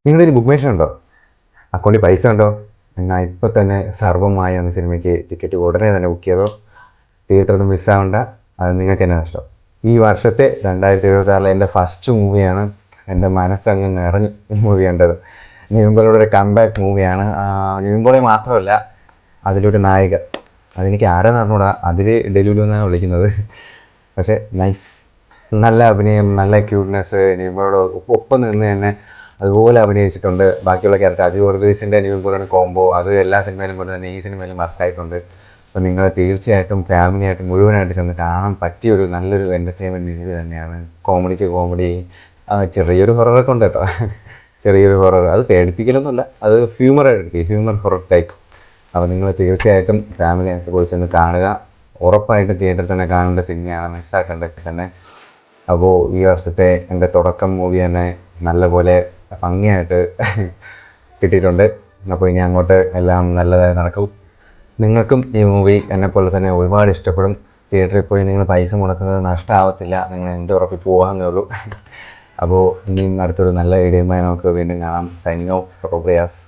നിങ്ങളൊരു book mason ഉണ്ടോ? അക്കൗണ്ടിൽ പൈസ ഉണ്ടോ? എന്നാൽ ഇപ്പോൾ തന്നെ സർവ്വമായ എന്ന സിനിമയ്ക്ക് ടിക്കറ്റ് ഉടനെ തന്നെ ബുക്ക് ചെയ്തോ. തിയേറ്ററിൽ നിന്ന് മിസ്സാവണ്ട. അത് നിങ്ങൾക്ക് തന്നെ നഷ്ടം. ഈ വർഷത്തെ 2026 എൻ്റെ ഫസ്റ്റ് മൂവിയാണ്. എൻ്റെ മനസ്സങ്ങ് നിറഞ്ഞു മൂവി കണ്ടത്. നിവിൻ പോളിയുടെ ഒരു കംബാക്ക് മൂവിയാണ്. നിവിൻ പോളി മാത്രമല്ല, അതിലൊരു നായിക, അതെനിക്ക് ആരാന്ന് അറിഞ്ഞൂടാ, അതിൽ ഡെലുലു എന്നാണ് വിളിക്കുന്നത്. പക്ഷേ നൈസ്, നല്ല അഭിനയം, നല്ല ക്യൂട്ട്നെസ്. നിവിൻ പോളിയുടെ ഒപ്പം നിന്ന് തന്നെ അതുപോലെ അഭിനയിച്ചിട്ടുണ്ട്. ബാക്കിയുള്ള ക്യാരക്ടർ അജു വർഗീസിൻ്റെ നിവിൻ പോളിയുടെ കോംബോ അത് എല്ലാ സിനിമയിലും കൊണ്ട് തന്നെ ഈ സിനിമയിലും വർക്കായിട്ടുണ്ട്. അപ്പോൾ നിങ്ങൾ തീർച്ചയായിട്ടും ഫാമിലിയായിട്ട് മുഴുവനായിട്ട് ചെന്ന് കാണാൻ പറ്റിയ ഒരു നല്ലൊരു എൻ്റർടൈൻമെൻറ്റ് മൂവി തന്നെയാണ്. കോമഡിക്ക് കോമഡി, ചെറിയൊരു ഹൊററൊക്കെ ഉണ്ട് കേട്ടോ. ചെറിയൊരു ഹൊറർ, അത് പേടിപ്പിക്കലൊന്നുമല്ല, അത് ഹ്യൂമറായിട്ട് ഹ്യൂമർ ഹൊറർ ടൈപ്പ്. അപ്പോൾ നിങ്ങൾ തീർച്ചയായിട്ടും ഫാമിലിയായിട്ട് പോയി ചെന്ന് കാണുക. ഉറപ്പായിട്ട് തിയേറ്ററിൽ തന്നെ കാണേണ്ട സിനിമയാണ്, മിസ്സാക്കേണ്ടതൊക്കെ തന്നെ. അപ്പോൾ ഈ വർഷത്തെ എൻ്റെ തുടക്കം മൂവി തന്നെ നല്ലപോലെ ഭംഗിയായിട്ട് കിട്ടിയിട്ടുണ്ട്. അപ്പോൾ ഇനി അങ്ങോട്ട് എല്ലാം നല്ലതായി നടക്കും. നിങ്ങൾക്കും ഈ മൂവി എന്നെപ്പോലെ തന്നെ ഒരുപാട് ഇഷ്ടപ്പെടും. തിയേറ്ററിൽ പോയി നിങ്ങൾ പൈസ മുടക്കുന്നത് നഷ്ടമാവത്തില്ല. നിങ്ങൾ എൻ്റെ ഉറപ്പിൽ പോകാമെന്നേ ഉള്ളൂ. അപ്പോൾ ഇനിയും അടുത്തൊരു നല്ല വീഡിയോയുമായി നമുക്ക് വീണ്ടും കാണാം. Signing off, റോബ്രിയാസ്.